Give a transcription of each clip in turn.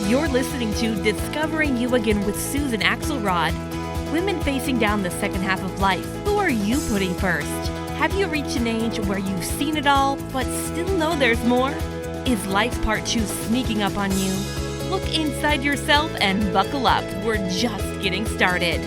You're listening to Discovering You Again with Susan Axelrod. Women facing down the second half of life. Who are you putting first? Have you reached an age where you've seen it all, but still know there's more? Is life's part 2 sneaking up on you? Look inside yourself and buckle up. We're just getting started.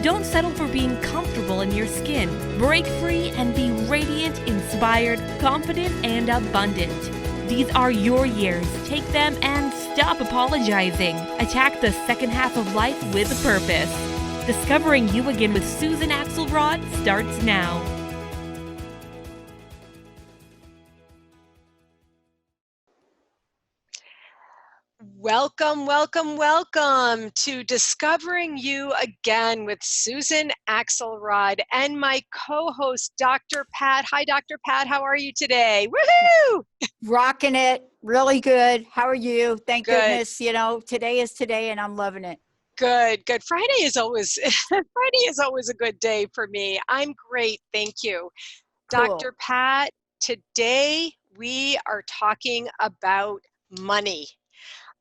Don't settle for being comfortable in your skin. Break free and be radiant, inspired, confident, and abundant. These are your years. Take them and stop apologizing. Attack the second half of life with a purpose. Discovering You Again with Susan Axelrod starts now. Welcome, welcome, welcome to Discovering You Again with Susan Axelrod and my co-host, Dr. Pat. Hi, Dr. Pat. How are you today? Woohoo! Rocking it. Really good. How are you? Thank Good. goodness. You know, today is today and I'm loving it. Good, good. Friday is always a good day for me. I'm great. Thank you. Cool. Dr. Pat, today we are talking about money.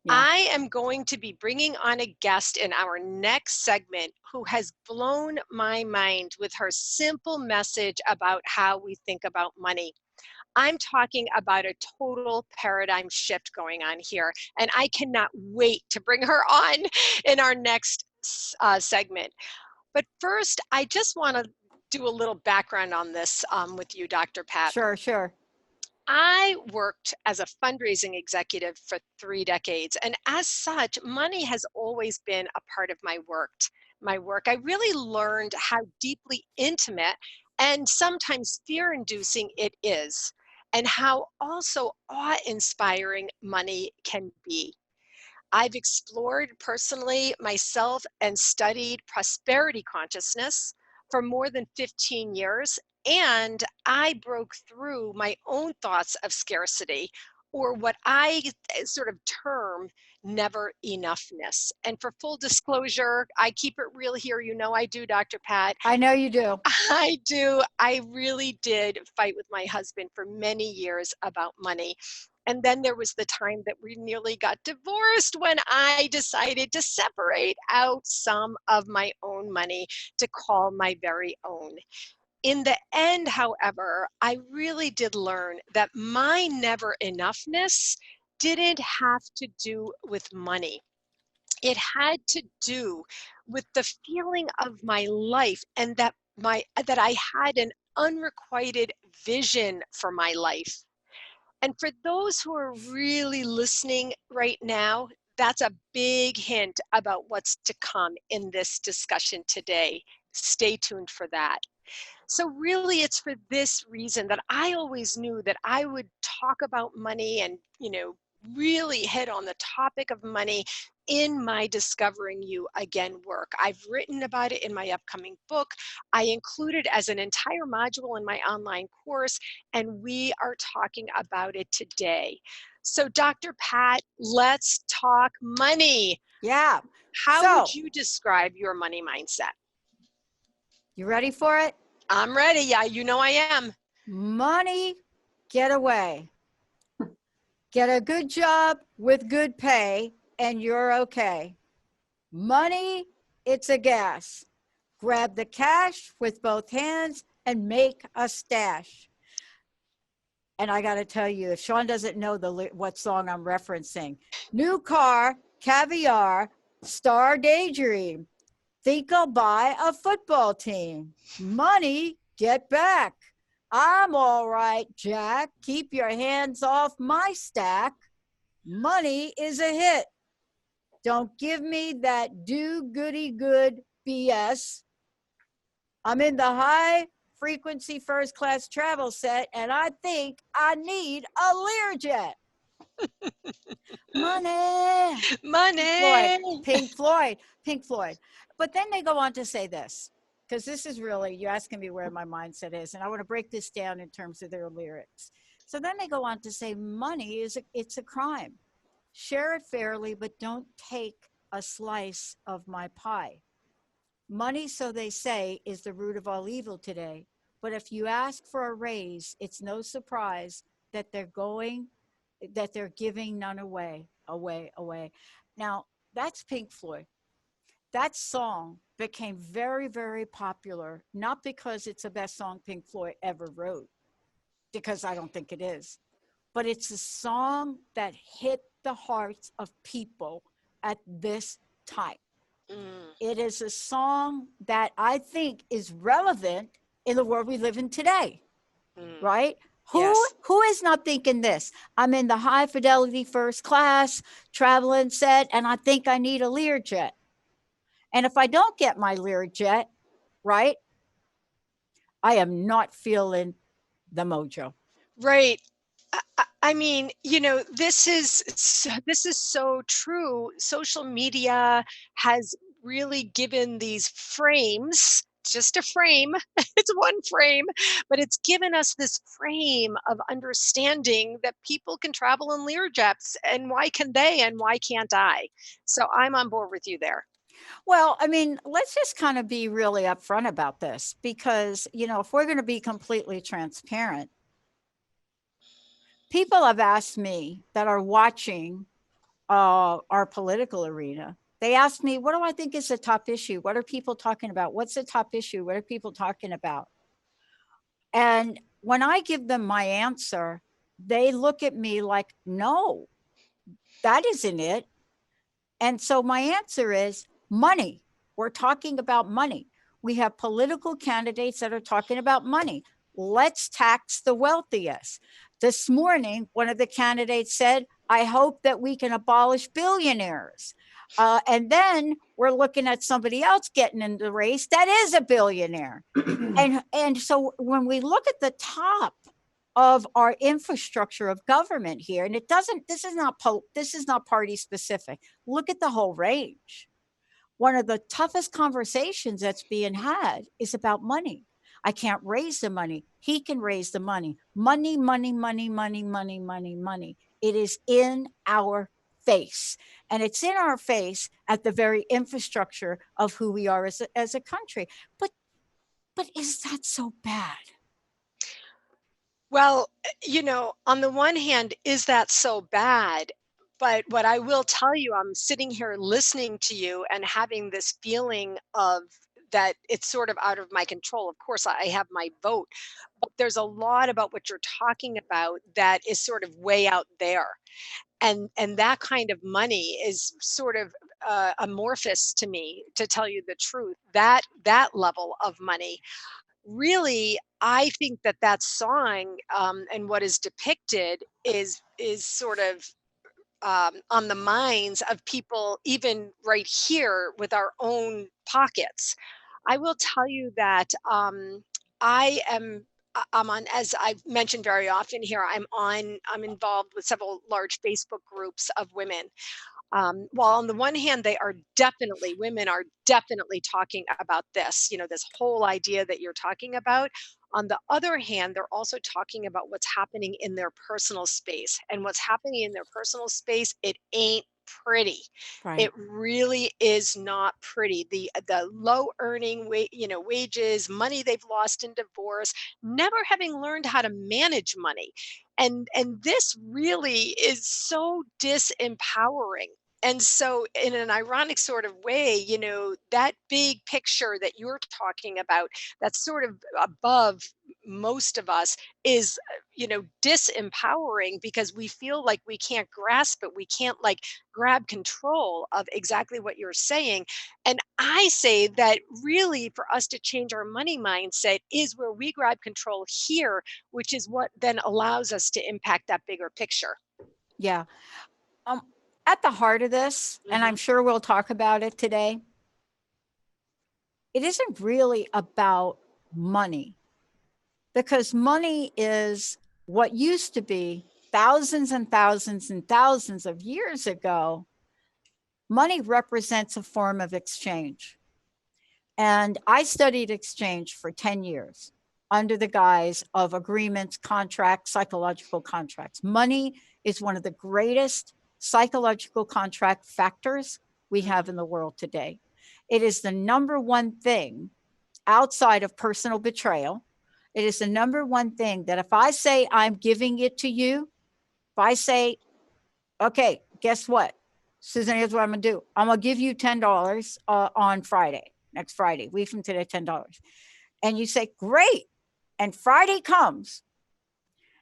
Yeah. I am going to be bringing on a guest in our next segment who has blown my mind with her simple message about how we think about money. I'm talking about a total paradigm shift going on here, and I cannot wait to bring her on in our next segment. But first, I just want to do a little background on this with you, Dr. Pat. Sure. I worked as a fundraising executive for 3 decades, and as such, money has always been a part of my work. I really learned how deeply intimate and sometimes fear-inducing it is, and how also awe-inspiring money can be. I've explored personally myself and studied prosperity consciousness for more than 15 years, and I broke through my own thoughts of scarcity, or what I sort of term never enoughness. And for full disclosure, I keep it real here. You know I do, Dr. Pat. I know you do. I do. I really did fight with my husband for many years about money. And then there was the time that we nearly got divorced when I decided to separate out some of my own money to call my very own. In the end, however, I really did learn that my never enoughness didn't have to do with money. It had to do with the feeling of my life, and that I had an unrequited vision for my life. And for those who are really listening right now, that's a big hint about what's to come in this discussion today. Stay tuned for that. So really, it's for this reason that I always knew that I would talk about money and, really hit on the topic of money in my Discovering You Again work. I've written about it in my upcoming book. I include it as an entire module in my online course, and we are talking about it today. So Dr. Pat, let's talk money. Yeah. How would you describe your money mindset? You ready for it? I'm ready. Yeah, you know I am. Money, get away. Get a good job with good pay and you're okay. Money, it's a gas. Grab the cash with both hands and make a stash. And I got to tell you, if Sean doesn't know what song I'm referencing, new car, caviar, star daydream. Think I'll buy a football team. Money, get back. I'm all right, Jack. Keep your hands off my stack. Money is a hit. Don't give me that do-goody-good BS. I'm in the high frequency first class travel set, and I think I need a Learjet. Money. Pink Floyd. But then they go on to say this, because this is really, you're asking me where my mindset is, and I want to break this down in terms of their lyrics. So then they go on to say money it's a crime. Share it fairly, but don't take a slice of my pie. Money, so they say, is the root of all evil today. But if you ask for a raise, it's no surprise that they're giving none away. away, away. Now, that's Pink Floyd. That song became very, very popular, not because it's the best song Pink Floyd ever wrote, because I don't think it is, but it's a song that hit the hearts of people at this time. Mm, It is a song that I think is relevant in the world we live in today, mm. right? Yes. Who is not thinking this? I'm in the high fidelity first class traveling set, and I think I need a Learjet. And if I don't get my Learjet, right, I am not feeling the mojo. Right. I mean, this is so true. Social media has really given these frames, just a frame. It's one frame, but it's given us this frame of understanding that people can travel in Learjets, and why can they and why can't I? So I'm on board with you there. Well, I mean, let's just kind of be really upfront about this because, if we're going to be completely transparent, people have asked me that are watching our political arena. They ask me, what do I think is the top issue? What are people talking about? What's the top issue? What are people talking about? And when I give them my answer, they look at me like, no, that isn't it. And so my answer is money. We're talking about money. We have political candidates that are talking about money. Let's tax the wealthiest. This morning, one of the candidates said, I hope that we can abolish billionaires. And then we're looking at somebody else getting in the race that is a billionaire. And so when we look at the top of our infrastructure of government here, and it doesn't, this is not party specific. Look at the whole range. One of the toughest conversations that's being had is about money. I can't raise the money. He can raise the money. Money, money, money, money, money, money, money. It is in our face. And it's in our face at the very infrastructure of who we are as a country. But is that so bad? Well, on the one hand, is that so bad? But what I will tell you, I'm sitting here listening to you and having this feeling of that it's sort of out of my control. Of course, I have my vote, but there's a lot about what you're talking about that is sort of way out there. And that kind of money is sort of amorphous to me, to tell you the truth. That level of money, really, I think that song, and what is depicted is sort of on the minds of people, even right here with our own pockets. I will tell you that I am. I'm on, as I've mentioned very often here, I'm involved with several large Facebook groups of women. While on the one hand, women are definitely talking about this, this whole idea that you're talking about. On the other hand, they're also talking about what's happening in their personal space. And what's happening in their personal space, it ain't pretty. Right. It really is not pretty. The low earning wages, money they've lost in divorce, never having learned how to manage money. And this really is so disempowering. And so, in an ironic sort of way, that big picture that you're talking about, that's sort of above most of us, is, disempowering, because we feel like we can't grasp it. We can't, like, grab control of exactly what you're saying. And I say that really, for us to change our money mindset is where we grab control here, which is what then allows us to impact that bigger picture. Yeah. Um, at the heart of this, and I'm Hmm. sure we'll talk about it today, it isn't really about money because money is what used to be thousands and thousands and thousands of years ago. Money represents a form of exchange. And I studied exchange for 10 years under the guise of agreements, contracts, psychological contracts. Money is one of the greatest psychological contract factors we have in the world today. It is the number one thing outside of personal betrayal. It is the number one thing that if I say I'm giving it to you, if I say, okay, guess what? Susan, here's what I'm going to do. I'm going to give you $10 on Friday, next Friday, week from today, $10. And you say, great. And Friday comes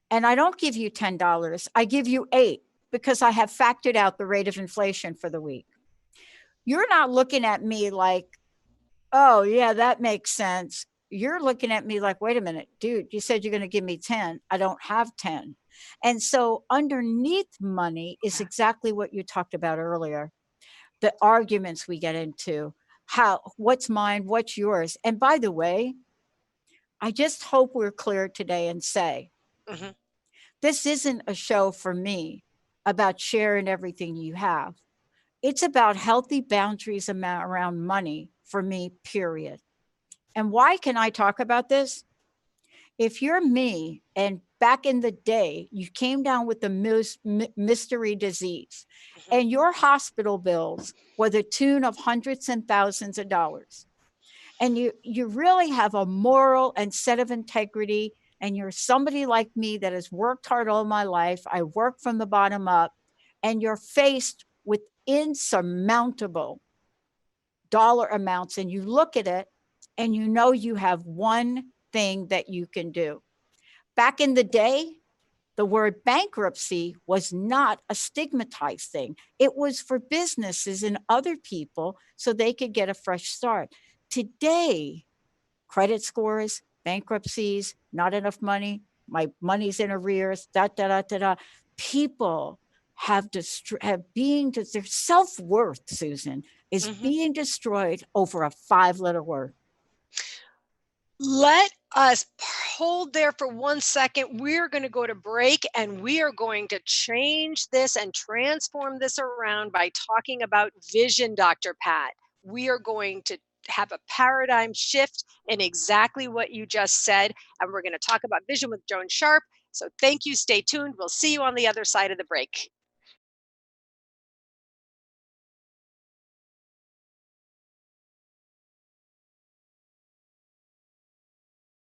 and I don't give you $10. I give you $8 because I have factored out the rate of inflation for the week. You're not looking at me like, oh, yeah, that makes sense. You're looking at me like, wait a minute, dude, you said you're going to give me 10. I don't have 10. And so underneath money is exactly what you talked about earlier. The arguments we get into, what's mine, what's yours. And by the way, I just hope we're clear today and say, Mhm. this isn't a show for me about sharing everything you have. It's about healthy boundaries around money for me, period. And why can I talk about this? If you're me and back in the day, you came down with the mystery disease Mhm. and your hospital bills were the tune of hundreds and thousands of dollars, and you really have a moral and set of integrity, and you're somebody like me that has worked hard all my life, I work from the bottom up, and you're faced with insurmountable dollar amounts, and you look at it and you know you have one thing that you can do. Back in the day, the word bankruptcy was not a stigmatized thing. It was for businesses and other people so they could get a fresh start. Today, credit scores, bankruptcies, not enough money, my money's in arrears, da da da da da. People their self-worth, Susan, is Mhm. being destroyed over a 5-letter word. Let us hold there for 1 second. We're going to go to break and we are going to change this and transform this around by talking about vision, Dr. Pat. We are going to have a paradigm shift in exactly what you just said. And we're going to talk about vision with Joan Sharp. So thank you. Stay tuned. We'll see you on the other side of the break.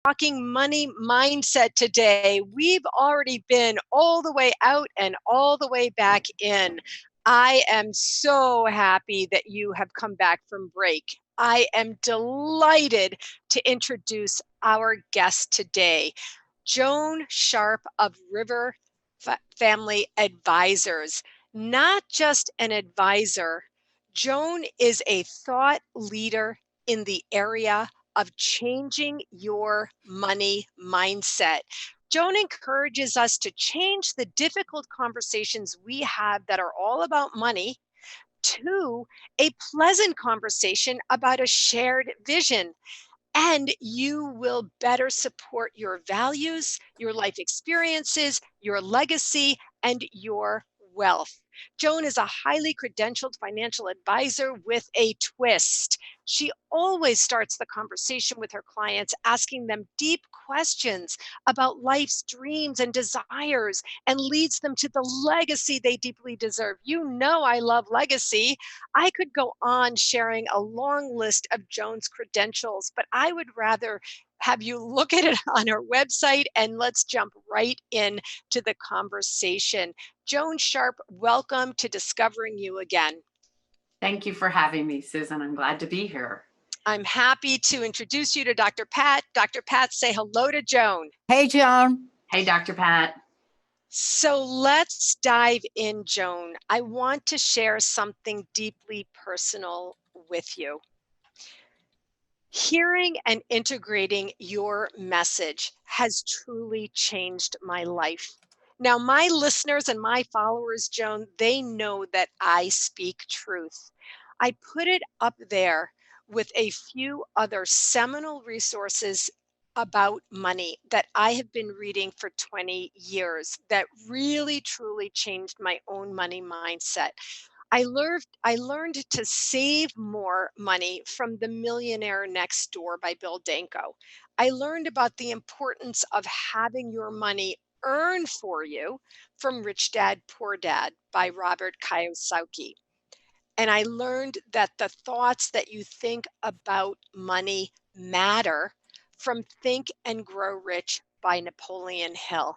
Talking money mindset today. We've already been all the way out and all the way back in. I am so happy that you have come back from break. I am delighted to introduce our guest today, Joan Sharp of River Family Advisors. Not just an advisor, Joan is a thought leader in the area of changing your money mindset. Joan encourages us to change the difficult conversations we have that are all about money to a pleasant conversation about a shared vision. And you will better support your values, your life experiences, your legacy, and your wealth. Joan is a highly credentialed financial advisor with a twist. She always starts the conversation with her clients, asking them deep questions about life's dreams and desires, and leads them to the legacy they deeply deserve. You know, I love legacy. I could go on sharing a long list of Joan's credentials, but I would rather have you look at it on her website, and let's jump right in to the conversation. Joan Sharp, welcome to Discovering You Again. Thank you for having me, Susan. I'm glad to be here. I'm happy to introduce you to Dr. Pat. Dr. Pat, say hello to Joan. Hey, Joan. Hey, Dr. Pat. So let's dive in, Joan. I want to share something deeply personal with you. Hearing and integrating your message has truly changed my life. Now, my listeners and my followers, Joan, they know that I speak truth. I put it up there with a few other seminal resources about money that I have been reading for 20 years that really, truly changed my own money mindset. I learned to save more money from The Millionaire Next Door by Bill Danko. I learned about the importance of having your money earn for you from Rich Dad Poor Dad by Robert Kiyosaki. And I learned that the thoughts that you think about money matter from Think and Grow Rich by Napoleon Hill.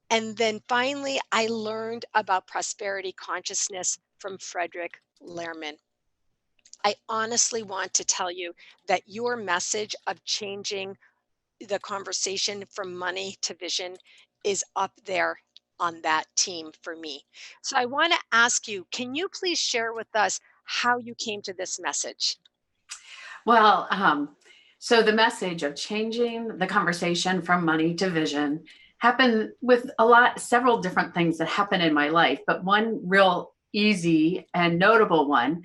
And then finally, I learned about prosperity consciousness from Frederick Lehrman. I honestly want to tell you that your message of changing the conversation from money to vision is up there on that team for me. So I want to ask you, can you please share with us how you came to this message? Well, so the message of changing the conversation from money to vision happened with several different things that happened in my life. But one real easy and notable one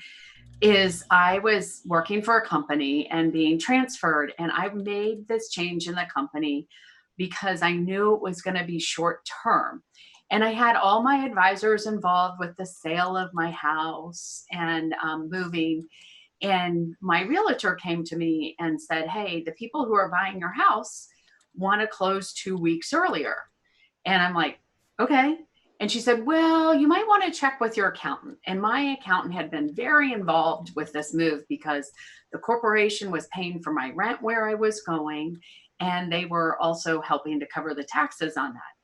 is I was working for a company and being transferred, and I made this change in the company because I knew it was going to be short term. And I had all my advisors involved with the sale of my house and moving. And my realtor came to me and said, "Hey, the people who are buying your house want to close 2 weeks earlier." And I'm like, "Okay." And she said, "Well, you might want to check with your accountant." And my accountant had been very involved with this move because the corporation was paying for my rent where I was going, and they were also helping to cover the taxes on that.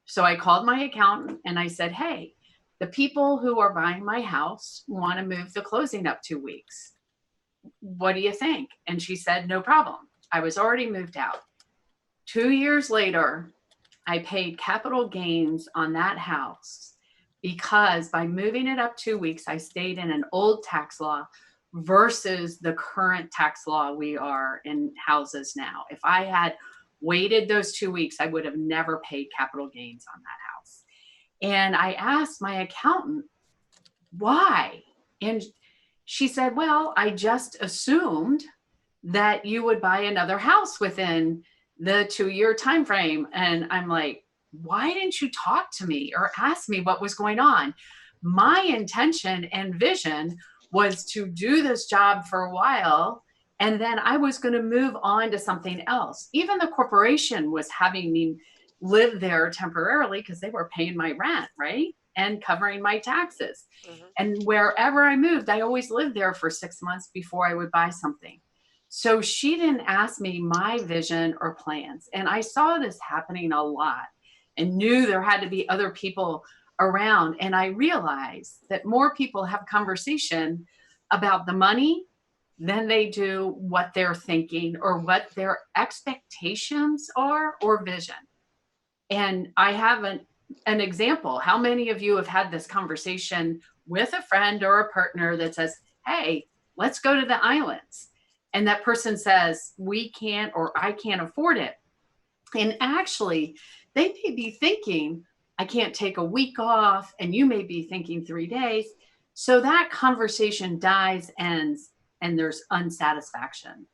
So I called my accountant and I said, "Hey, the people who are buying my house want to move the closing up 2 weeks. What do you think?" And she said, "No problem." I was already moved out. 2 years later, I paid capital gains on that house because by moving it up 2 weeks, I stayed in an old tax law versus the current tax law we are in houses now. If I had waited those 2 weeks, I would have never paid capital gains on that house. And I asked my accountant, why? And she said, "Well, I just assumed that you would buy another house within the 2 year time frame." And I'm like, "Why didn't you talk to me or ask me what was going on?" My intention and vision was to do this job for a while, and then I was going to move on to something else. Even the corporation was having me live there temporarily because they were paying my rent, right? And covering my taxes. Mhm. And wherever I moved, I always lived there for 6 months before I would buy something. So she didn't ask me my vision or plans. And I saw this happening a lot and knew there had to be other people around. And I realized that more people have conversation about the money than they do what they're thinking or what their expectations are or vision. And I have an example. How many of you have had this conversation with a friend or a partner that says, "Hey, let's go to the islands"? And that person says, "We can't," or "I can't afford it." And actually, they may be thinking, "I can't take a week off." And you may be thinking 3 days. So that conversation dies, ends, and there's unsatisfaction.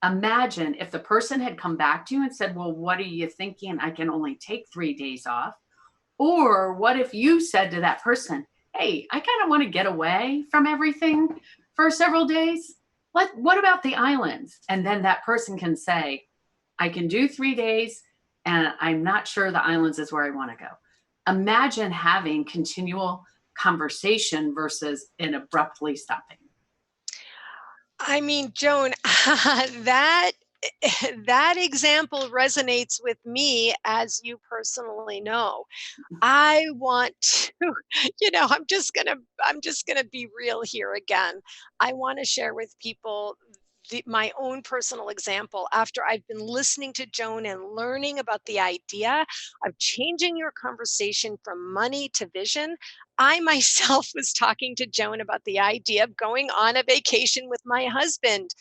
Imagine if the person had come back to you and said, "Well, what are you thinking? I can only take 3 days off." Or what if you said to that person, "Hey, I kind of want to get away from everything for several days. What about the islands?" And then that person can say, "I can do 3 days and I'm not sure the islands is where I want to go." Imagine having continual conversation versus an abruptly stopping. I mean, Joan, that that example resonates with me, as you personally know. I want to, I'm just gonna be real here again. I want to share with people my own personal example after I've been listening to Joan and learning about the idea of changing your conversation from money to vision. I myself was talking to Joan about the idea of going on a vacation with my husband,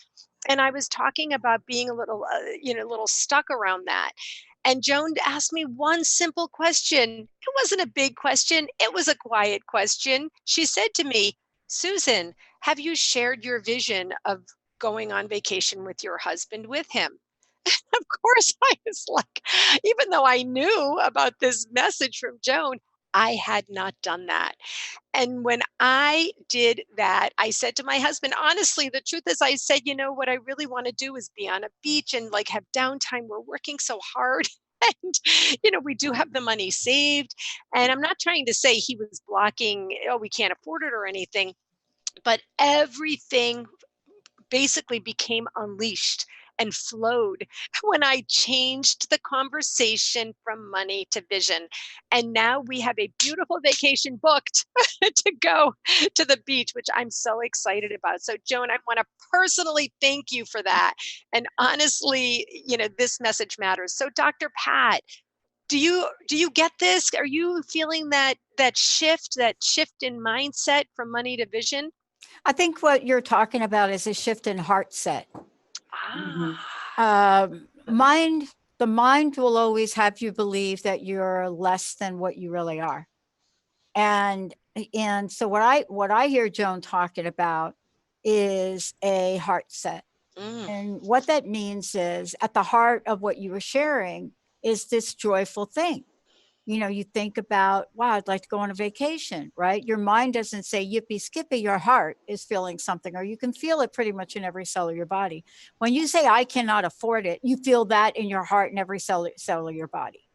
and I was talking about being a little, a little stuck around that. And Joan asked me one simple question. It wasn't a big question, it was a quiet question. She said to me, "Susan, have you shared your vision of going on vacation with your husband with him?" Of course, I was like, even though I knew about this message from Joan, I had not done that. And when I did that, I said to my husband, honestly, the truth is, I said, what I really want to do is be on a beach and like have downtime. We're working so hard. And, we do have the money saved. And I'm not trying to say he was blocking, oh, we can't afford it or anything, but everything basically became unleashed. and flowed when I changed the conversation from money to vision. And now we have a beautiful vacation booked to go to the beach, which I'm so excited about. So, Joan, I want to personally thank you for that. And honestly, this message matters. So, Dr. Pat, do you get this? Are you feeling that shift in mindset from money to vision? I think what you're talking about is a shift in heart set. Ah. The mind will always have you believe that you're less than what you really are. And so what I hear Joan talking about is a heart set. And what that means is, at the heart of what you were sharing is this joyful thing. You think about, wow, I'd like to go on a vacation, right? Your mind doesn't say yippee skippy, your heart is feeling something, or you can feel it pretty much in every cell of your body. When you say, I cannot afford it, you feel that in your heart and every cell of your body,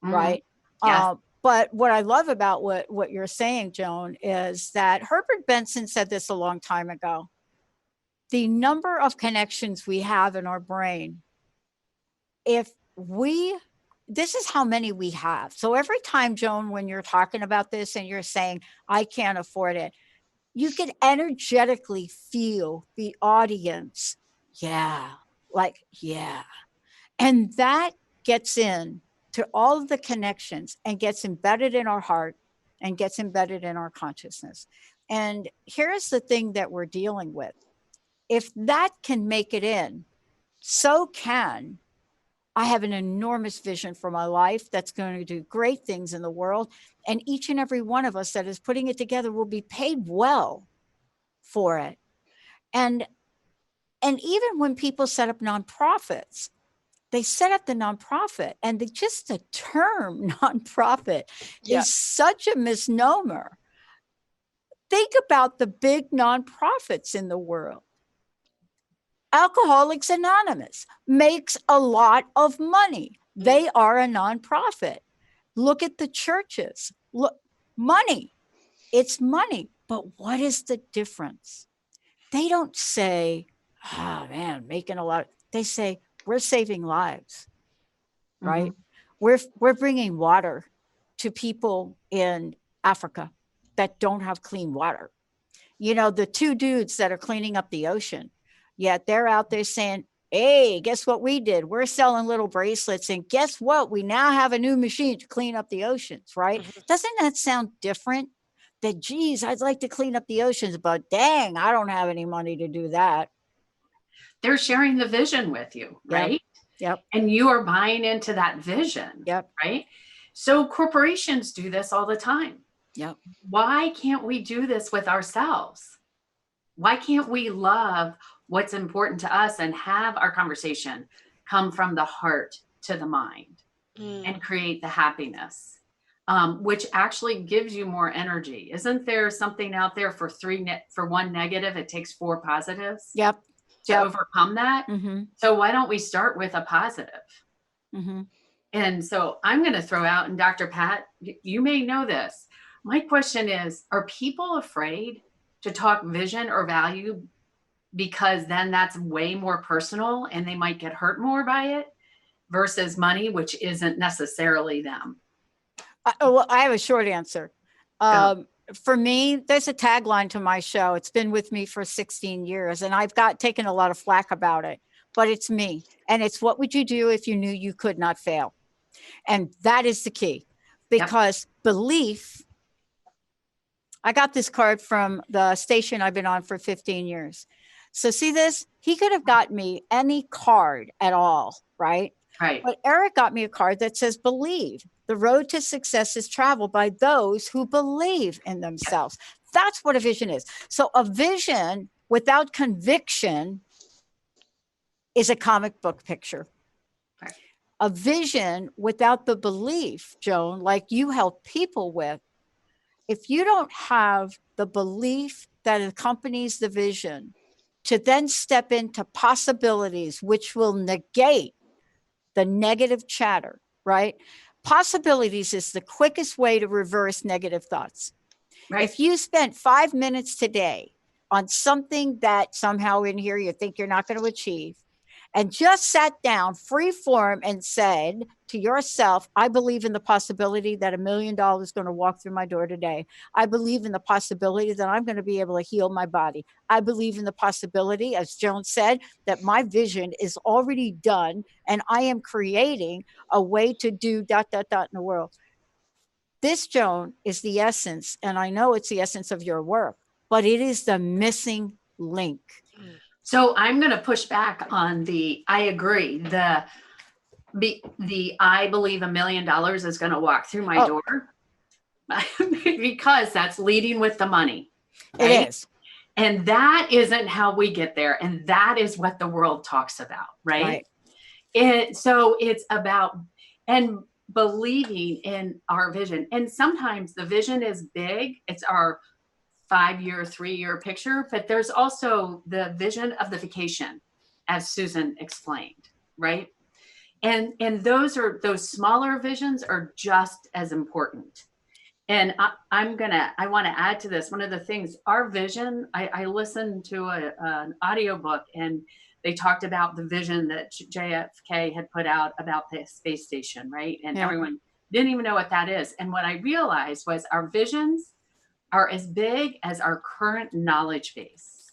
right? Yes. But what I love about what you're saying, Joan, is that Herbert Benson said this a long time ago. The number of connections we have in our brain, this is how many we have. So every time, Joan, when you're talking about this and you're saying, I can't afford it, you can energetically feel the audience. Yeah. And that gets in to all of the connections and gets embedded in our heart and gets embedded in our consciousness. And here's the thing that we're dealing with. If that can make it in, so can I have an enormous vision for my life that's going to do great things in the world. And each and every one of us that is putting it together will be paid well for it. And even when people set up nonprofits, they set up the nonprofit, and just the term nonprofit is such a misnomer. Think about the big nonprofits in the world. Alcoholics Anonymous makes a lot of money. They are a nonprofit. Look at the churches. Look, money. It's money. But what is the difference? They don't say, oh man, making a lot. They say, we're saving lives, right? We're bringing water to people in Africa that don't have clean water. The two dudes that are cleaning up the ocean, yet they're out there saying, hey, guess what we did? We're selling little bracelets, and guess what? We now have a new machine to clean up the oceans, right? Doesn't that sound different? That, geez, I'd like to clean up the oceans, but dang, I don't have any money to do that. They're sharing the vision with you, right? Yep. And you are buying into that vision, right? So corporations do this all the time. Yep. Why can't we do this with ourselves? Why can't we love what's important to us and have our conversation come from the heart to the mind and create the happiness, which actually gives you more energy? Isn't there something out there for one negative, it takes 4 positives? Yep. To overcome that. So why don't we start with a positive? And so I'm going to throw out, and Dr. Pat, you may know this. My question is, are people afraid to talk vision or value because then that's way more personal and they might get hurt more by it versus money, which isn't necessarily them? Well, I have a short answer. For me, there's a tagline to my show. It's been with me for 16 years, and I've taken a lot of flack about it, but it's me. And it's, what would you do if you knew you could not fail? And that is the key, because belief. I got this card from the station I've been on for 15 years. So see this? He could have got me any card at all, right? Right. But Eric got me a card that says, believe. The road to success is traveled by those who believe in themselves. That's what a vision is. So a vision without conviction is a comic book picture. Right. A vision without the belief, Joan, like you help people with, if you don't have the belief that accompanies the vision to then step into possibilities, which will negate the negative chatter, right? Possibilities is the quickest way to reverse negative thoughts. Right. If you spent 5 minutes today on something that somehow in here you think you're not going to achieve, and just sat down free form and said to yourself, I believe in the possibility that $1 million is going to walk through my door today. I believe in the possibility that I'm going to be able to heal my body. I believe in the possibility, as Joan said, that my vision is already done and I am creating a way to do ... in the world. This, Joan, is the essence, and I know it's the essence of your work, but it is the missing link. So I'm going to push back on I agree. The I believe $1 million is going to walk through my door because that's leading with the money. Right? It is. And that isn't how we get there. And that is what the world talks about. Right. So it's about, and believing in our vision. And sometimes the vision is big. It's our 5-year, 3-year picture, but there's also the vision of the vacation, as Susan explained, right? And those smaller visions are just as important. And I want to add to this. One of the things, our vision, I listened to an audiobook, and they talked about the vision that JFK had put out about the space station, right? And everyone didn't even know what that is. And what I realized was our visions are as big as our current knowledge base.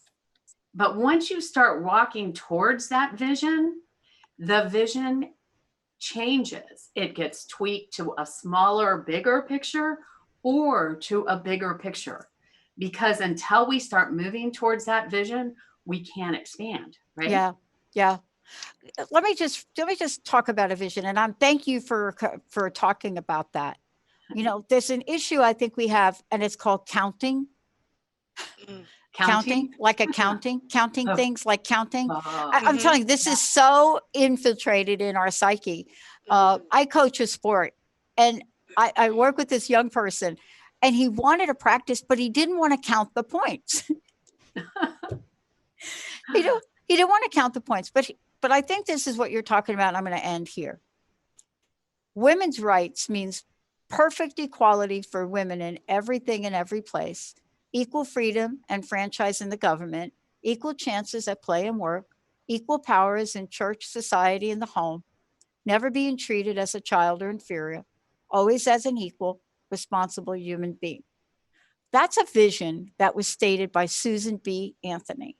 But once you start walking towards that vision, the vision changes. It gets tweaked to a smaller, bigger picture or to a bigger picture. Because until we start moving towards that vision, we can't expand, right? Yeah. Let me just talk about a vision, and thank you for talking about that. You know, there's an issue I think we have, and it's called counting. Counting, like accounting, counting things like counting. I'm telling you, this is so infiltrated in our psyche. I coach a sport, and I work with this young person, and he wanted to practice, but he didn't want to count the points. He didn't want to count the points, but I think this is what you're talking about. And I'm going to end here. Women's rights means perfect equality for women in everything and every place, equal freedom and franchise in the government, equal chances at play and work, equal powers in church, society, and the home, never being treated as a child or inferior, always as an equal, responsible human being. That's a vision that was stated by Susan B. Anthony.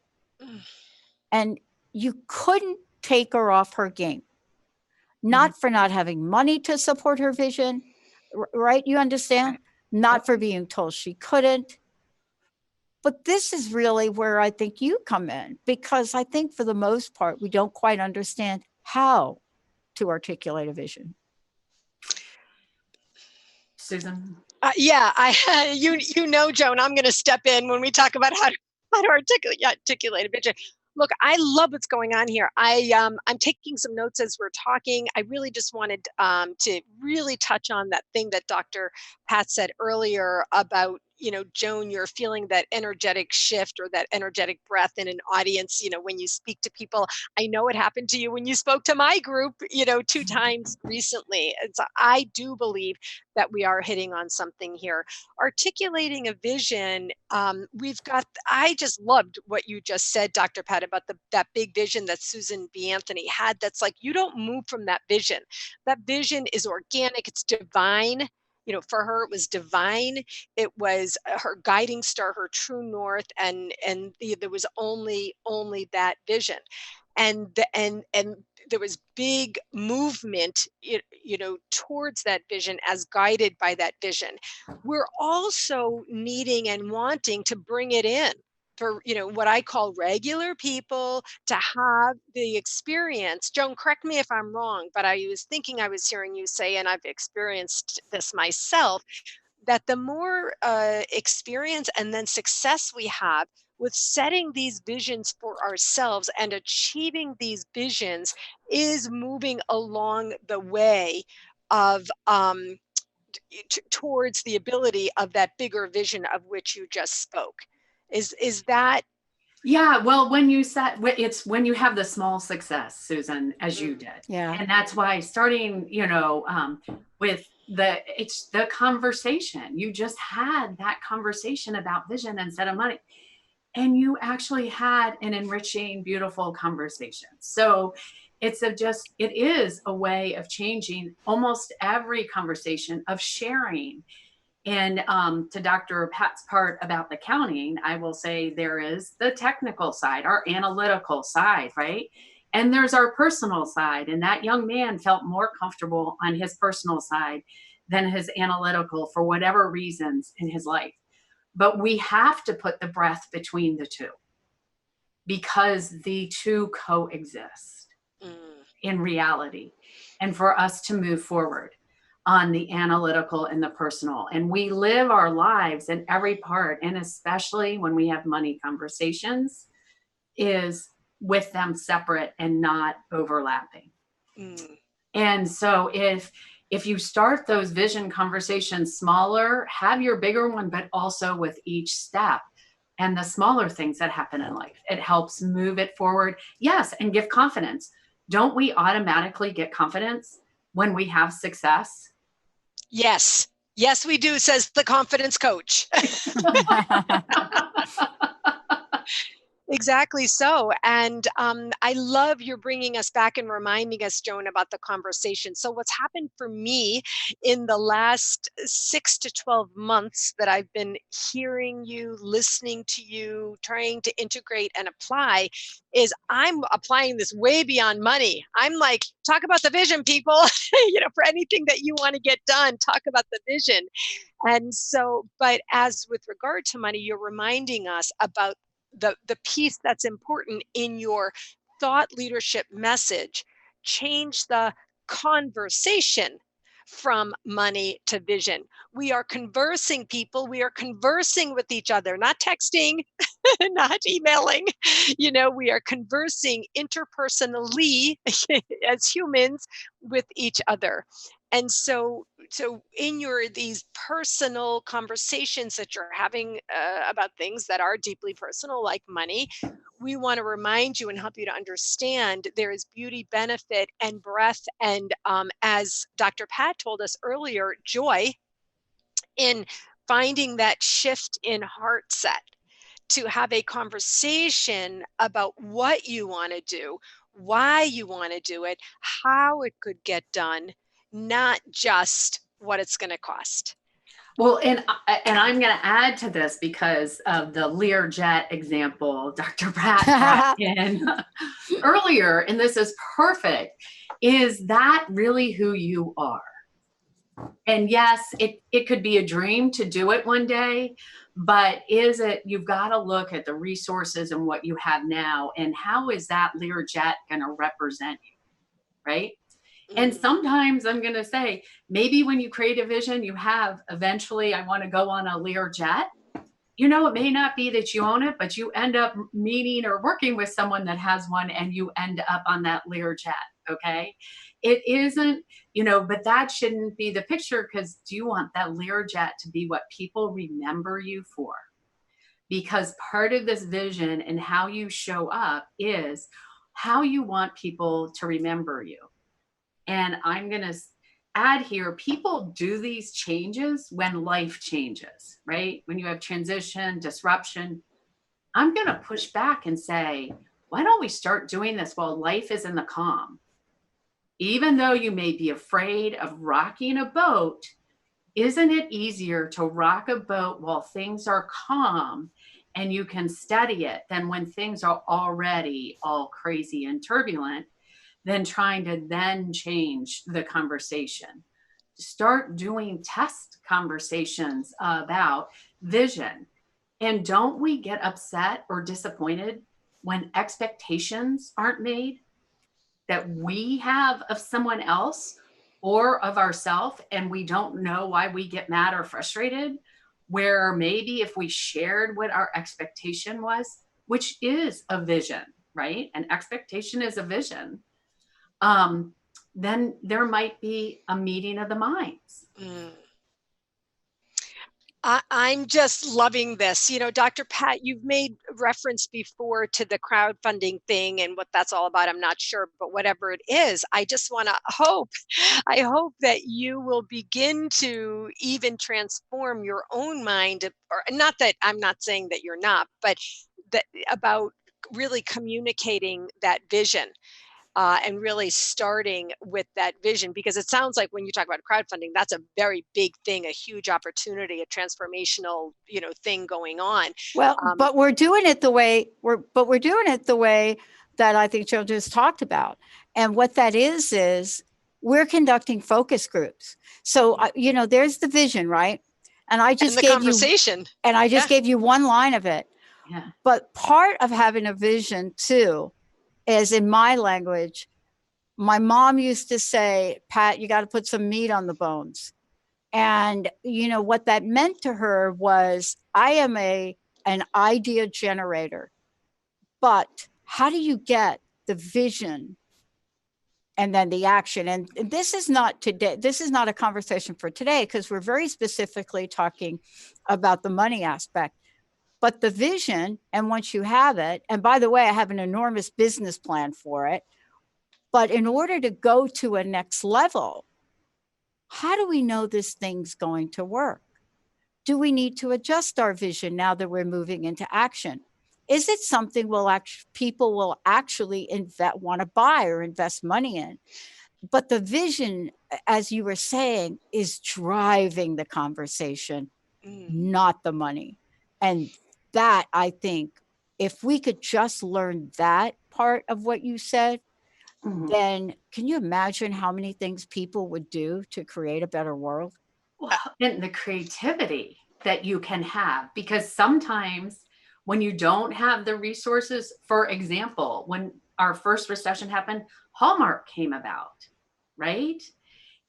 And you couldn't take her off her game, not for not having money to support her vision, right? You understand? Not for being told she couldn't. But this is really where I think you come in, because I think for the most part, we don't quite understand how to articulate a vision. Susan? You know, Joan, I'm going to step in when we talk about how to articulate a vision. Look, I love what's going on here. I'm taking some notes as we're talking. I really just wanted to really touch on that thing that Dr. Pat said earlier about, you know, Joan, you're feeling that energetic shift or that energetic breath in an audience, you know, when you speak to people. I know it happened to you when you spoke to my group, you know, 2 times recently. And so I do believe that we are hitting on something here. Articulating a vision, I just loved what you just said, Dr. Pat, about that big vision that Susan B. Anthony had. That's like, you don't move from that vision. That vision is organic, it's divine. You know, for her, it was divine. It was her guiding star, her true north, and there was only that vision, and there was big movement, you know, towards that vision as guided by that vision. We're also needing and wanting to bring it in for, you know, what I call regular people to have the experience. Joan, correct me if I'm wrong, but I was thinking I was hearing you say, and I've experienced this myself, that the more experience and then success we have with setting these visions for ourselves and achieving these visions is moving along the way of towards the ability of that bigger vision of which you just spoke. Is that? Yeah, well, when you have the small success, Susan, as you did. Yeah. And that's why starting, you know, with it's the conversation. You just had that conversation about vision instead of money. and you actually had an enriching, beautiful conversation. So it is a way of changing almost every conversation, of sharing. And to Dr. Pat's part about the counting, I will say there is the technical side, our analytical side, right? And there's our personal side. And that young man felt more comfortable on his personal side than his analytical for whatever reasons in his life. But we have to put the breath between the two because the two coexist in reality, and for us to move forward on the analytical and the personal. And we live our lives in every part, and especially when we have money conversations, is with them separate and not overlapping. And so if you start those vision conversations smaller, have your bigger one, but also with each step and the smaller things that happen in life, it helps move it forward. Yes, and give confidence. Don't we automatically get confidence when we have success? Yes. Yes, we do, says the confidence coach. Exactly so. And I love you're bringing us back and reminding us, Joan, about the conversation. So what's happened for me in the last 6 to 12 months that I've been hearing you, listening to you, trying to integrate and apply is I'm applying this way beyond money. I'm like, talk about the vision, people. For anything that you want to get done, talk about the vision. And so, but as with regard to money, you're reminding us about the piece that's important in your thought leadership message. Change the conversation from money to vision. We are conversing, people. We are conversing with each other, not texting, not emailing. We are conversing interpersonally as humans with each other. And so in these personal conversations that you're having about things that are deeply personal, like money, we want to remind you and help you to understand there is beauty, benefit, and breadth. And as Dr. Pat told us earlier, joy in finding that shift in heart set to have a conversation about what you want to do, why you want to do it, how it could get done, not just what it's going to cost. Well, and I'm going to add to this because of the Learjet example Dr. Pratt brought in earlier, and this is perfect. Is that really who you are? And yes, it could be a dream to do it one day, but you've got to look at the resources and what you have now, and how is that Learjet going to represent you, right? And sometimes I'm going to say, maybe when you create a vision, you have eventually, I want to go on a Learjet. It may not be that you own it, but you end up meeting or working with someone that has one, and you end up on that Learjet. Okay. It isn't, but that shouldn't be the picture, because do you want that Learjet to be what people remember you for? Because part of this vision and how you show up is how you want people to remember you. And I'm going to add here, people do these changes when life changes, right? When you have transition, disruption. I'm going to push back and say, why don't we start doing this while life is in the calm? Even though you may be afraid of rocking a boat, isn't it easier to rock a boat while things are calm and you can steady it than when things are already all crazy and turbulent, than trying to then change the conversation? Start doing test conversations about vision. And don't we get upset or disappointed when expectations aren't made that we have of someone else or of ourselves, and we don't know why we get mad or frustrated? Where maybe if we shared what our expectation was, which is a vision, right? An expectation is a vision. Then there might be a meeting of the minds. I'm just loving this. Dr. Pat, you've made reference before to the crowdfunding thing and what that's all about. I'm not sure, but whatever it is, I just want to I hope that you will begin to even transform your own mind, or not that I'm not saying that you're not, but about really communicating that vision. And really starting with that vision, because it sounds like when you talk about crowdfunding, that's a very big thing, a huge opportunity, a transformational, thing going on. Well, but we're doing it the way that I think Joe just talked about. And what that is we're conducting focus groups. So, there's the vision, right? And I just and the gave conversation. gave you one line of it. Yeah. But part of having a vision too is, in my language, my mom used to say, Pat, you got to put some meat on the bones. And what that meant to her was, I am an idea generator, but how do you get the vision and then the action? And this is not today. This is not a conversation for today, because we're very specifically talking about the money aspect. But the vision, and once you have it, and by the way, I have an enormous business plan for it. But in order to go to a next level, how do we know this thing's going to work? Do we need to adjust our vision now that we're moving into action? Is it something people will actually want to buy or invest money in? But the vision, as you were saying, is driving the conversation, not the money. And that, I think, if we could just learn that part of what you said, then can you imagine how many things people would do to create a better world? Well, and the creativity that you can have, because sometimes when you don't have the resources, for example, when our first recession happened, Hallmark came about, right?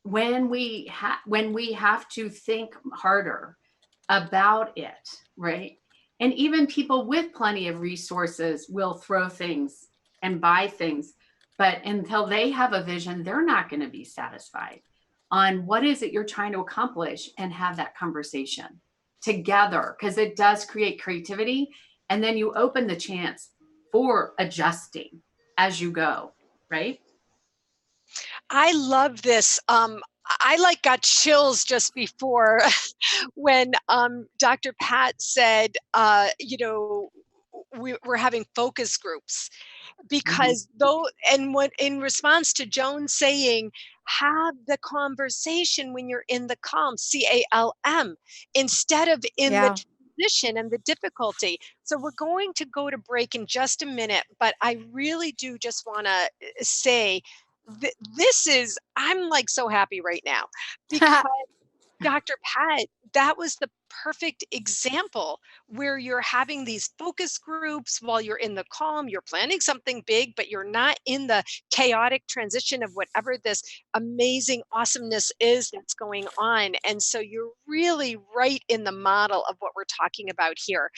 When we have to think harder about it, right? And even people with plenty of resources will throw things and buy things, but until they have a vision, they're not going to be satisfied on what is it you're trying to accomplish, and have that conversation together, because it does create creativity. And then you open the chance for adjusting as you go, right? I love this. I got chills just before when Dr. Pat said, we're having focus groups, because what in response to Joan saying, have the conversation when you're in the calm, CALM, instead of in the transition and the difficulty. So we're going to go to break in just a minute, but I really do just want to say I'm like so happy right now, because Dr. Pat, that was the perfect example where you're having these focus groups while you're in the calm, you're planning something big, but you're not in the chaotic transition of whatever this amazing awesomeness is that's going on. And so you're really right in the model of what we're talking about here.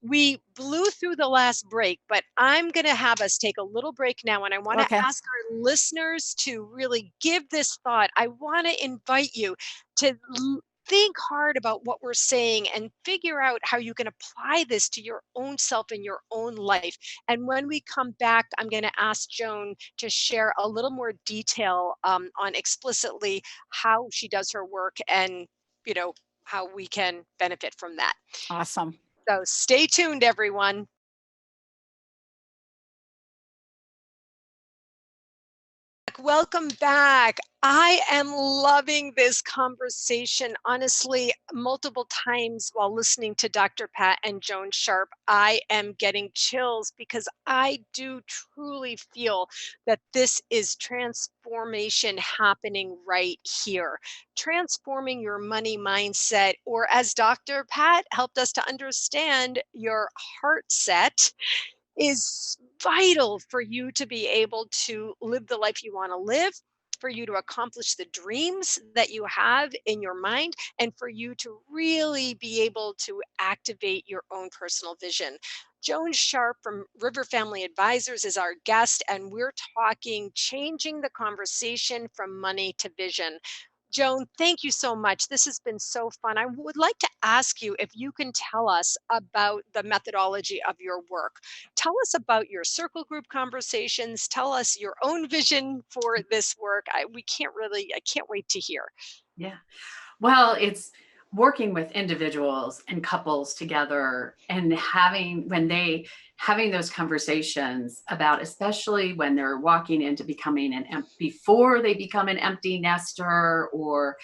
We blew through the last break, but I'm going to have us take a little break now. And I want to ask our listeners to really give this thought. I want to invite you to think hard about what we're saying and figure out how you can apply this to your own self in your own life. And when we come back, I'm going to ask Joan to share a little more detail on explicitly how she does her work, and how we can benefit from that. Awesome. So stay tuned, everyone. Welcome back. I am loving this conversation. Honestly, multiple times while listening to Dr. Pat and Joan Sharp, I am getting chills, because I do truly feel that this is transformation happening right here. Transforming your money mindset, or as Dr. Pat helped us to understand, your heart set, is vital for you to be able to live the life you want to live, for you to accomplish the dreams that you have in your mind, and for you to really be able to activate your own personal vision. Joan Sharp from River Family Advsors is our guest, and we're talking changing the conversation from money to vision. Joan, thank you so much. This has been so fun. I would like to ask you if you can tell us about the methodology of your work. Tell us about your circle group conversations. Tell us your own vision for this work. I can't wait to hear. Yeah. Well, working with individuals and couples together and having those conversations about, especially when they're walking into becoming before they become an empty nester, or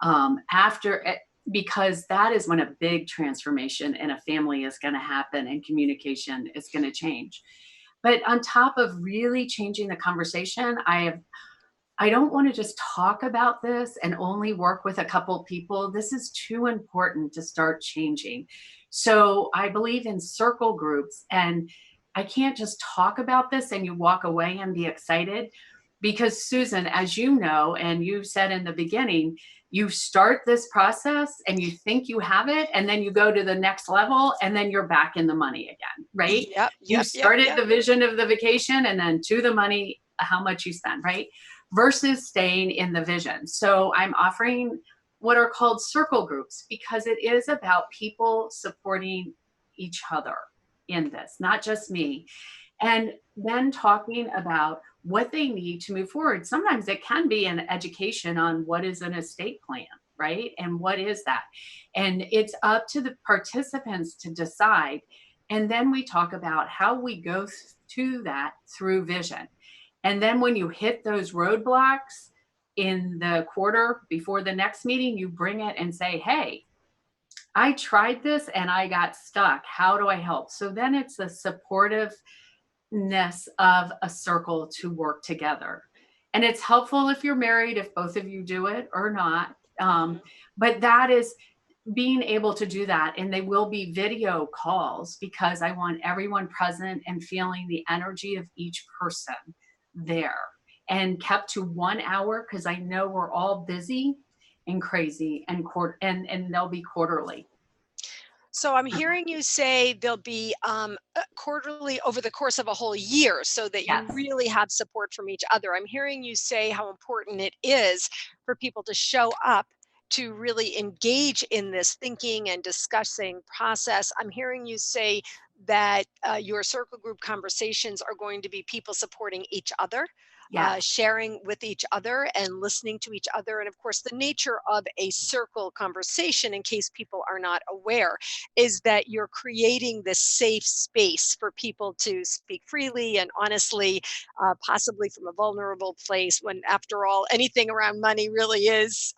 after it, because that is when a big transformation in a family is going to happen and communication is going to change. But on top of really changing the conversation, I don't want to just talk about this and only work with a couple people. This is too important to start changing. So I believe in circle groups, and I can't just talk about this and you walk away and be excited. Because Susan, as you know, and you said in the beginning, you start this process and you think you have it, and then you go to the next level and then you're back in the money again, right? You started the vision of the vacation and then to the money, how much you spend, right? Versus staying in the vision. So I'm offering what are called circle groups, because it is about people supporting each other in this, not just me. And then talking about what they need to move forward. Sometimes it can be an education on what is an estate plan, right? And what is that? And it's up to the participants to decide. And then we talk about how we go to that through vision. And then when you hit those roadblocks in the quarter before the next meeting, you bring it and say, hey, I tried this and I got stuck. How do I help? So then it's the supportiveness of a circle to work together. And it's helpful if you're married, if both of you do it or not. But that is being able to do that. And they will be video calls, because I want everyone present and feeling the energy of each person there, and kept to 1 hour, because I know we're all busy and crazy, and they'll be quarterly. So I'm hearing you say they'll be quarterly over the course of a whole year, so that you really have support from each other. I'm hearing you say how important it is for people to show up, to really engage in this thinking and discussing process. I'm hearing you say that your circle group conversations are going to be people supporting each other, sharing with each other and listening to each other. And of course, the nature of a circle conversation, in case people are not aware, is that you're creating this safe space for people to speak freely and honestly, possibly from a vulnerable place, when after all, anything around money really is,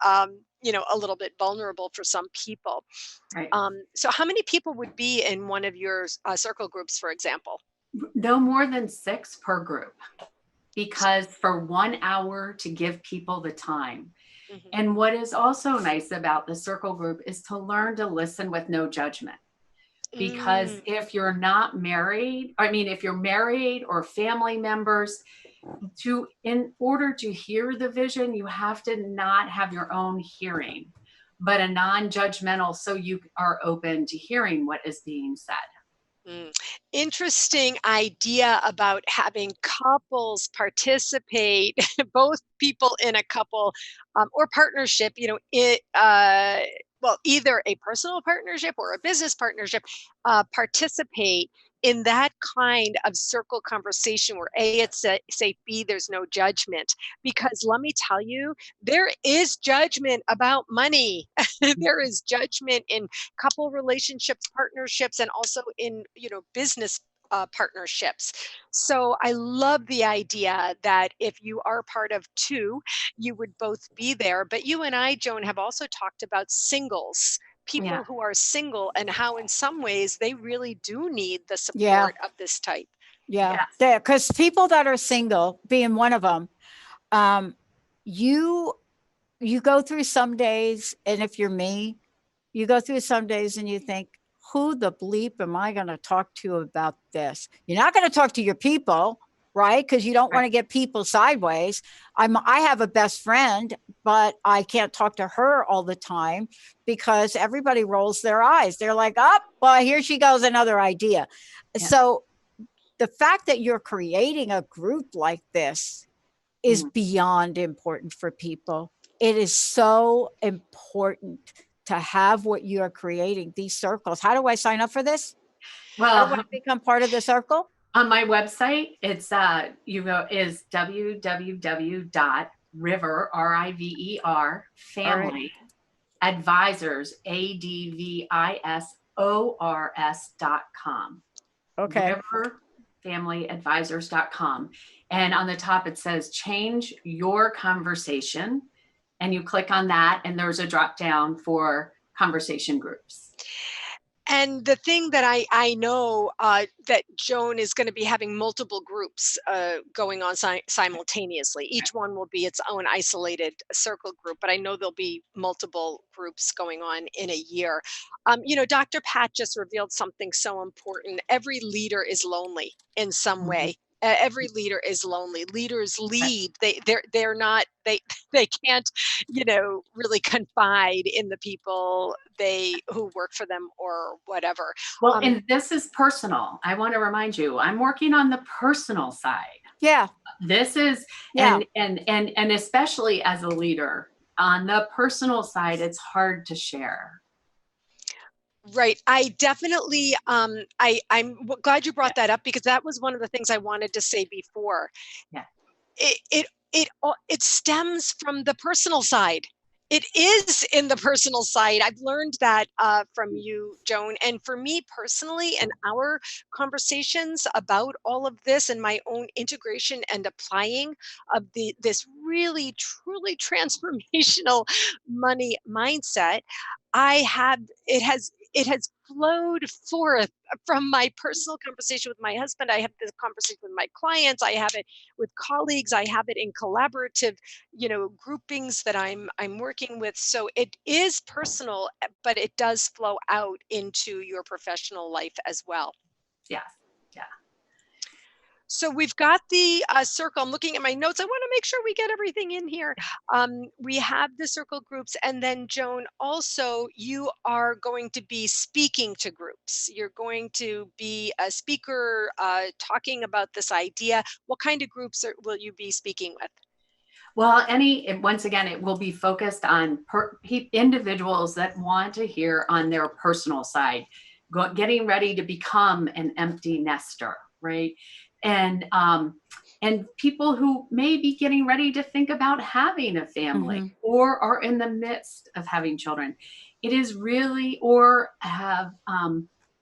a little bit vulnerable for some people. Right. So how many people would be in one of your circle groups, for example? No more than 6 per group, because for 1 hour to give people the time. Mm-hmm. And what is also nice about the circle group is to learn to listen with no judgment. Because if you're not married, if you're married or family members, in order to hear the vision, you have to not have your own hearing, but a non-judgmental, so you are open to hearing what is being said. Interesting idea about having couples participate, both people in a couple or partnership, either a personal partnership or a business partnership, participate in that kind of circle conversation where A, it's safe, B, there's no judgment. Because let me tell you, there is judgment about money. There is judgment in couple relationships, partnerships, and also in, business partnerships. So I love the idea that if you are part of 2, you would both be there. But you and I, Joan, have also talked about singles. People who are single, and how in some ways they really do need the support of this type. Because people that are single, being one of them, you go through some days, and if you're me, you go through some days and you think, who the bleep am I going to talk to about this? You're not going to talk to your people, right? Because you don't want to get people sideways. I have a best friend, but I can't talk to her all the time because everybody rolls their eyes. They're like, oh, well, here she goes, another idea. Yeah. So the fact that you're creating a group like this is beyond important for people. It is so important to have what you are creating, these circles. How do I sign up for this? How do I become part of the circle? On my website, it's is www.river, RIVER, family, Advisors, ADVISORS.com. Okay. riverfamilyadvisors.com. And on the top, it says change your conversation. And you click on that, and there's a drop down for conversation groups. And the thing that I know that Joan is going to be having multiple groups going on simultaneously. Each one will be its own isolated circle group, but I know there'll be multiple groups going on in a year. Dr. Pat just revealed something so important. Every leader is lonely in some way. Every leader is lonely. Leaders lead. They're not. They can't, really confide in the people who work for them or whatever. Well, and this is personal. I want to remind you, I'm working on the personal side. Yeah. This is, Yeah. and especially as a leader, on the personal side, it's hard to share. Right. I definitely, I'm glad you brought that up, because that was one of the things I wanted to say before. Yeah. It stems from the personal side. It is in the personal side. I've learned that from you, Joan, and for me personally, and our conversations about all of this and my own integration and applying of this really, truly transformational money mindset. It has flowed forth from my personal conversation with my husband. I have this conversation with my clients. I have it with colleagues. I have it in collaborative, groupings that I'm working with. So it is personal, but it does flow out into your professional life as well. Yeah. Yeah. So we've got the circle. I'm looking at my notes. I want to make sure we get everything in here. We have the circle groups. And then, Joan, also, you are going to be speaking to groups. You're going to be a speaker talking about this idea. What kind of groups will you be speaking with? Well, once again, it will be focused on individuals that want to hear on their personal side, getting ready to become an empty nester, right? And people who may be getting ready to think about having a family or are in the midst of having children. It is really, or have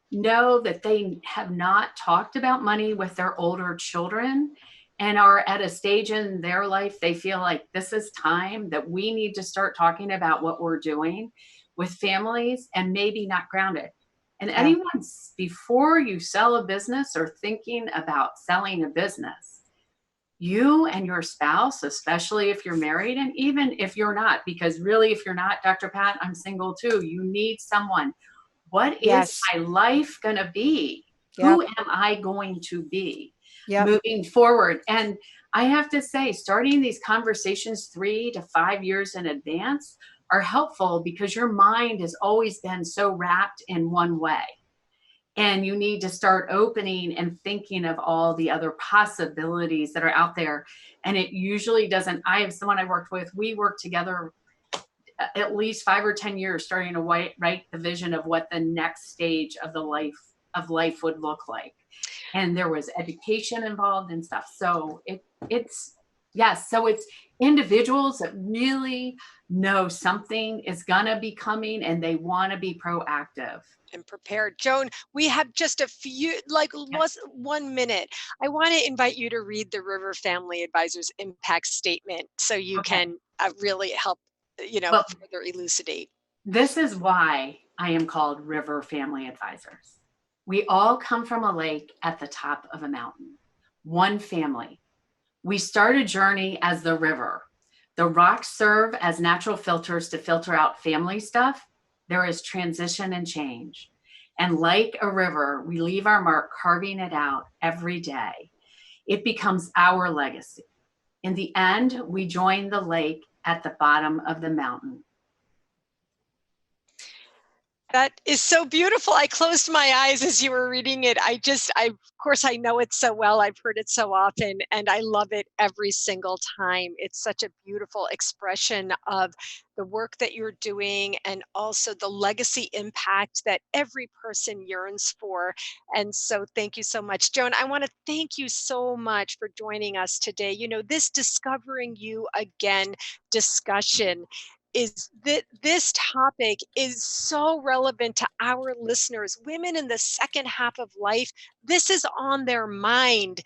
know that they have not talked about money with their older children and are at a stage in their life they feel like this is time that we need to start talking about what we're doing with families, and maybe not grounded. And anyone's, before you sell a business or thinking about selling a business, you and your spouse, especially if you're married, and even if you're not, because really, if you're not, Dr. Pat, I'm single too, you need someone. What is my life going to be? Who am I going to be moving forward? And I have to say, starting these conversations 3 to 5 years in advance are helpful, because your mind has always been so wrapped in one way. And you need to start opening and thinking of all the other possibilities that are out there. And it usually doesn't. I have someone I worked with, we worked together at least 5 or 10 years starting to write the vision of what the next stage of life would look like. And there was education involved and stuff. So it's individuals that really know something is gonna be coming, and they want to be proactive and prepared. Joan, we have just a few, less 1 minute. I want to invite you to read the River Family Advisors impact statement, so you can really help, further elucidate. This is why I am called River Family Advisors. We all come from a lake at the top of a mountain, one family. We start a journey as the river. The rocks serve as natural filters to filter out family stuff. There is transition and change. And like a river, we leave our mark carving it out every day. It becomes our legacy. In the end, we join the lake at the bottom of the mountain. That is so beautiful. I closed my eyes as you were reading it. Of course, I know it so well. I've heard it so often, and I love it every single time. It's such a beautiful expression of the work that you're doing, and also the legacy impact that every person yearns for. And so thank you so much. Joan, I want to thank you so much for joining us today. This Discovering You Again discussion is that this topic is so relevant to our listeners. Women in the second half of life, this is on their mind.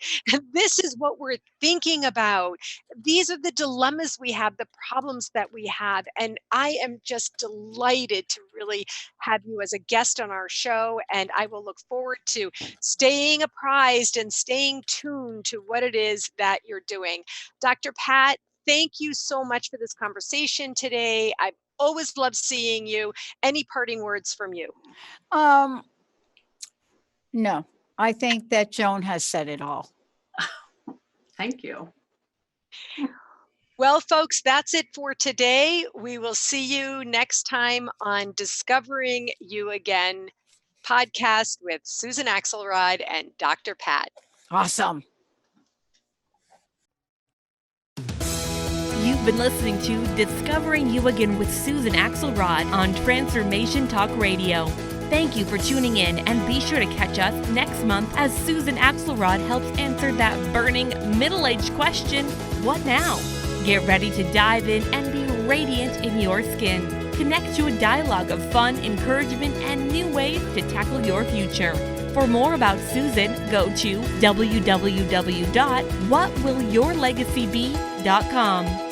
This is what we're thinking about. These are the dilemmas we have, the problems that we have. And I am just delighted to really have you as a guest on our show. And I will look forward to staying apprised and staying tuned to what it is that you're doing. Dr. Pat, thank you so much for this conversation today. I've always loved seeing you. Any parting words from you? No, I think that Joan has said it all. Thank you. Well, folks, that's it for today. We will see you next time on Discovering You Again podcast with Susan Axelrod and Dr. Pat. Awesome. You've been listening to Discovering You Again with Susan Axelrod on Transformation Talk Radio. Thank you for tuning in, and be sure to catch us next month as Susan Axelrod helps answer that burning middle-aged question, what now? Get ready to dive in and be radiant in your skin. Connect to a dialogue of fun, encouragement, and new ways to tackle your future. For more about Susan, go to www.whatwillyourlegacybe.com.